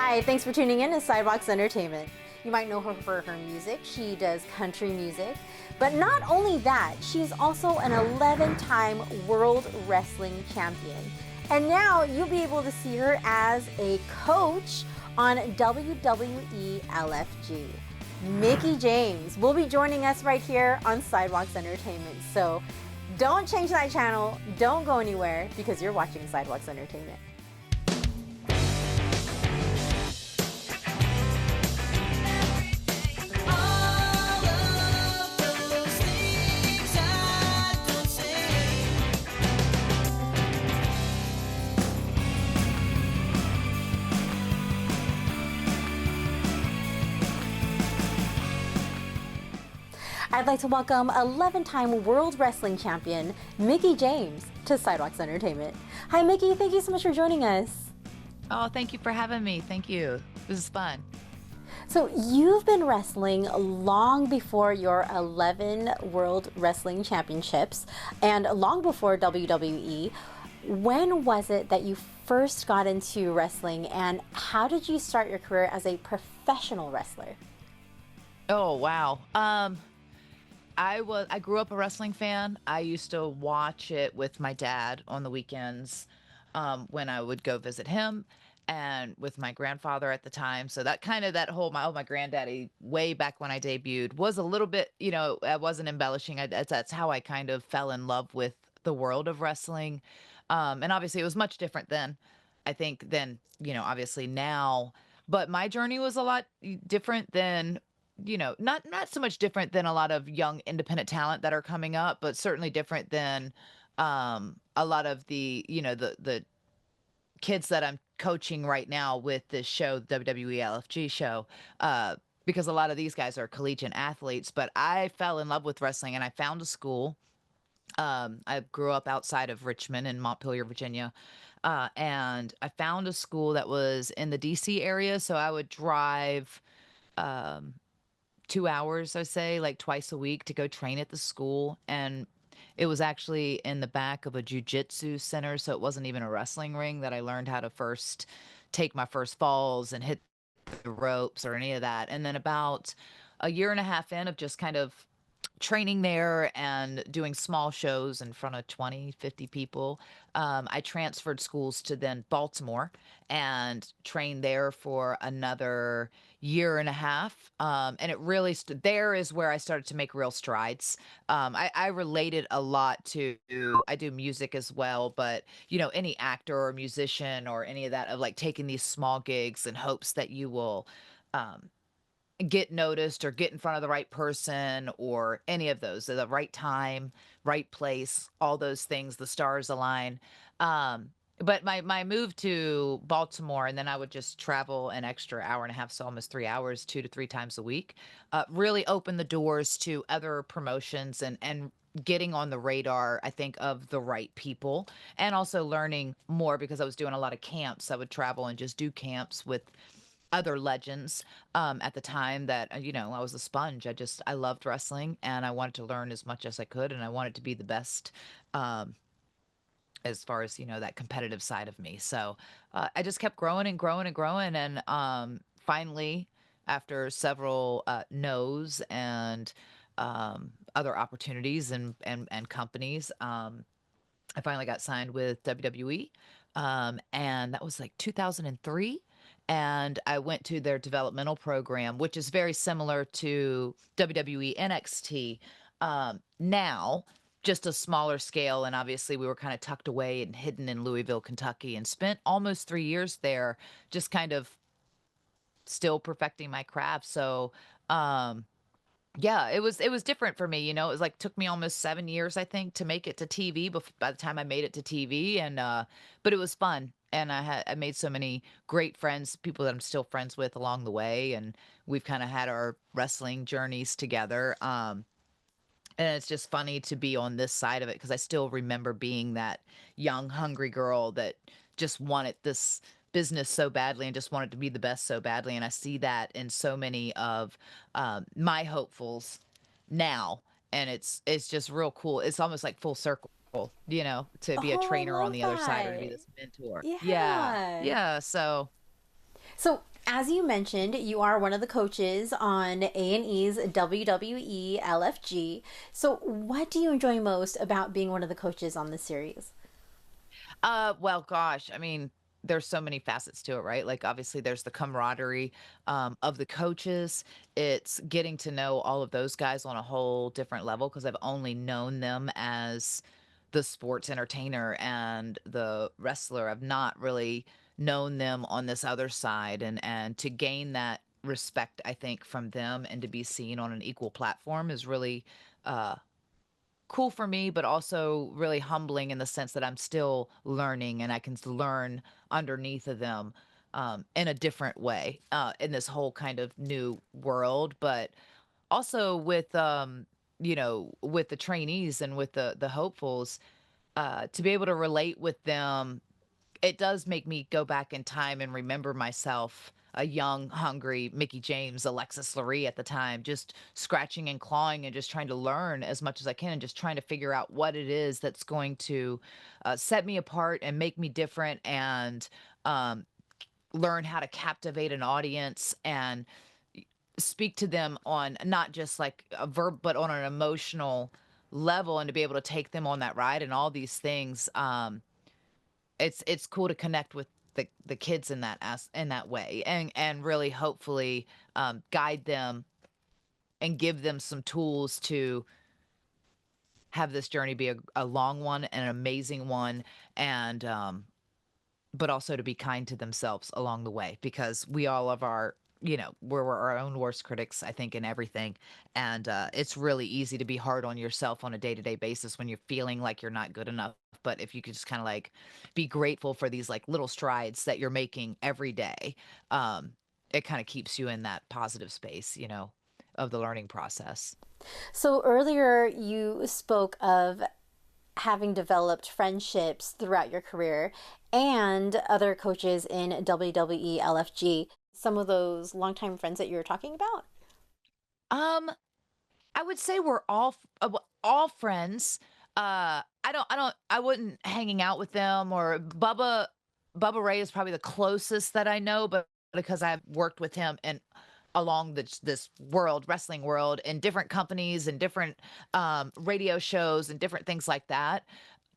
Hi, thanks for tuning in to Sidewalks Entertainment. You might know her for her music. She does country music. But not only that, she's also an 11-time World Wrestling Champion. And now you'll be able to see her as a coach on WWE LFG. Mickie James will be joining us right here on Sidewalks Entertainment. So don't change that channel, don't go anywhere, because you're watching Sidewalks Entertainment. I'd like to welcome 11-time World Wrestling Champion Mickie James to Sidewalks Entertainment. Hi, Mickie. Thank you so much for joining us. Oh, thank you for having me. Thank you. This is fun. So you've been wrestling long before your 11 World Wrestling Championships and long before WWE. When was it that you first got into wrestling, and how did you start your career as a professional wrestler? Oh, wow. I grew up a wrestling fan. I used to watch it with my dad on the weekends, when I would go visit him, and with my grandfather at the time. So that whole my granddaddy way back when I debuted was a little bit, I wasn't embellishing. That's how I kind of fell in love with the world of wrestling. And obviously it was much different then, I think, than, obviously now. But my journey was a lot different than, not so much different than a lot of young independent talent that are coming up, but certainly different than a lot of the kids that I'm coaching right now with this show, the WWE LFG show, because a lot of these guys are collegiate athletes. But I fell in love with wrestling, and I found a school. I grew up outside of Richmond in Montpelier, Virginia, and I found a school that was in the DC area. So I would drive. Um, 2 hours, I say, like twice a week to go train at the school. And it was actually in the back of a jujitsu center. So it wasn't even a wrestling ring that I learned how to first take my first falls and hit the ropes or any of that. And then about a year and a half in of just kind of training there and doing small shows in front of 20, 50 people, I transferred schools to then Baltimore and trained there for another year and a half. And it really, there is where I started to make real strides. I related a lot to, I do music as well, but, any actor or musician or any of that, of like taking these small gigs in hopes that you will, um, get noticed or get in front of the right person or any of those at the right time, right place, all those things, the stars align. Um, but my move to Baltimore, and then I would just travel an extra hour and a half, so almost 3 hours, 2 to 3 times a week, really opened the doors to other promotions and getting on the radar, I think, of the right people, and also learning more because I was doing a lot of camps. I would travel and just do camps with other legends at the time that I was a sponge. I loved wrestling, and I wanted to learn as much as I could, and I wanted to be the best, um, as far as that competitive side of me. So I just kept growing and growing and growing, and finally, after several no's and other opportunities and companies, I finally got signed with WWE, and that was like 2003. And I went to their developmental program, which is very similar to WWE NXT, now, just a smaller scale. And obviously, we were kind of tucked away and hidden in Louisville, Kentucky, and spent almost 3 years there, just kind of still perfecting my craft. So, um, yeah, it was different for me. It was like took me almost 7 years, I think, to make it to TV by the time I made it to TV. And but it was fun. And I made so many great friends, people that I'm still friends with along the way, and we've kind of had our wrestling journeys together. And it's just funny to be on this side of it because I still remember being that young, hungry girl that just wanted this business so badly and just wanted to be the best so badly. And I see that in so many of my hopefuls now, and it's just real cool. It's almost like full circle, to be a Oh, I trainer on love the other side or to be that. this mentor. Yeah, Yeah. yeah. So So as you mentioned, you are one of the coaches on A&E's WWE LFG. So what do you enjoy most about being one of the coaches on the series? Well, gosh, I mean, there's so many facets to it, right? Like, obviously, there's the camaraderie of the coaches. It's getting to know all of those guys on a whole different level because I've only known them as the sports entertainer and the wrestler. I've not really known them on this other side, and to gain that respect, I think, from them and to be seen on an equal platform is really uh cool for me, but also really humbling in the sense that I'm still learning and I can learn underneath of them in a different way in this whole kind of new world. But also with with the trainees and with the hopefuls, to be able to relate with them, it does make me go back in time and remember myself, a young, hungry Mickie James, Alexis Lurie at the time, just scratching and clawing and just trying to learn as much as I can and just trying to figure out what it is that's going to set me apart and make me different and um, learn how to captivate an audience and speak to them on not just like a verb, but on an emotional level and to be able to take them on that ride and all these things. It's cool to connect with the kids in in that way and really hopefully guide them and give them some tools to have this journey be a long one and an amazing one and but also to be kind to themselves along the way because we all have our we're our own worst critics, I think, in everything. And it's really easy to be hard on yourself on a day-to-day basis when you're feeling like you're not good enough. But if you could just kind of like be grateful for these like little strides that you're making every day, um, it kind of keeps you in that positive space, of the learning process. So earlier you spoke of having developed friendships throughout your career and other coaches in WWE LFG. Some of those longtime friends that you were talking about? Um, I would say we're all friends. I wouldn't hanging out with them or Bubba Ray is probably the closest that I know, but because I've worked with him and along this world, wrestling world, in different companies and different radio shows and different things like that.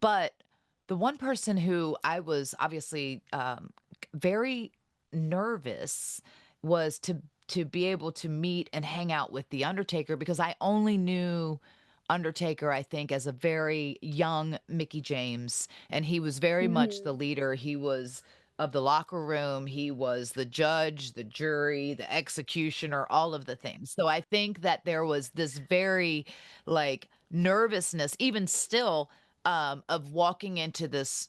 But the one person who I was obviously very nervous was to be able to meet and hang out with the Undertaker because I only knew Undertaker, I think, as a very young Mickie James, and he was very much the Mhm. leader. He was of the locker room. He was the judge, the jury, the executioner, all of the things. So I think that there was this very like nervousness, even still, of walking into this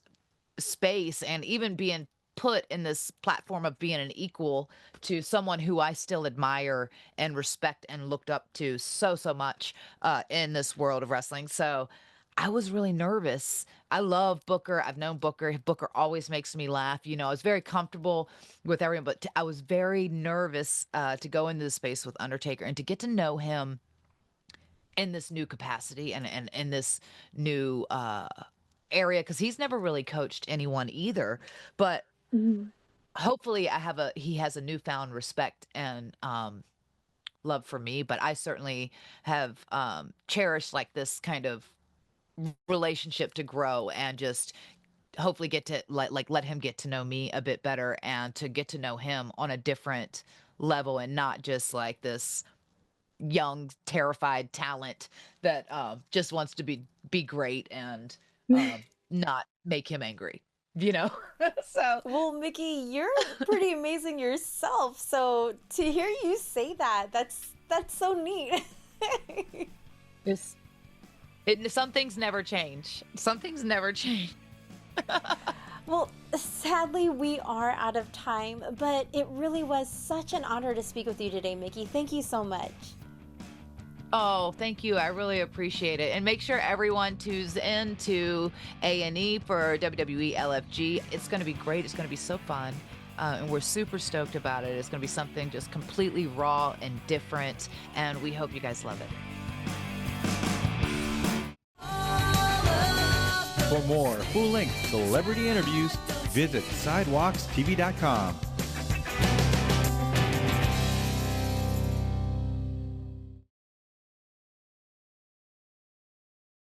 space and even being put in this platform of being an equal to someone who I still admire and respect and looked up to so much in this world of wrestling. So I was really nervous. I love Booker. I've known Booker. Booker always makes me laugh. I was very comfortable with everyone, but I was very nervous to go into the space with Undertaker and to get to know him in this new capacity and in this new area because he's never really coached anyone either. But Mhm. hopefully he has a newfound respect and love for me. But I certainly have cherished like this kind of relationship to grow and just hopefully get to let him get to know me a bit better and to get to know him on a different level and not just like this young terrified talent that just wants to be great and not make him angry, you know? So Well, Mickey, you're pretty amazing yourself. So to hear you say that, that's so neat. it's some things never change. Some things never change. Well, sadly, we are out of time, but it really was such an honor to speak with you today, Mickey. Thank you so much. Oh, thank you. I really appreciate it. And make sure everyone tunes in to A&E for WWE LFG. It's going to be great. It's going to be so fun. And we're super stoked about it. It's going to be something just completely raw and different. And we hope you guys love it. For more full-length celebrity interviews, visit sidewalkstv.com.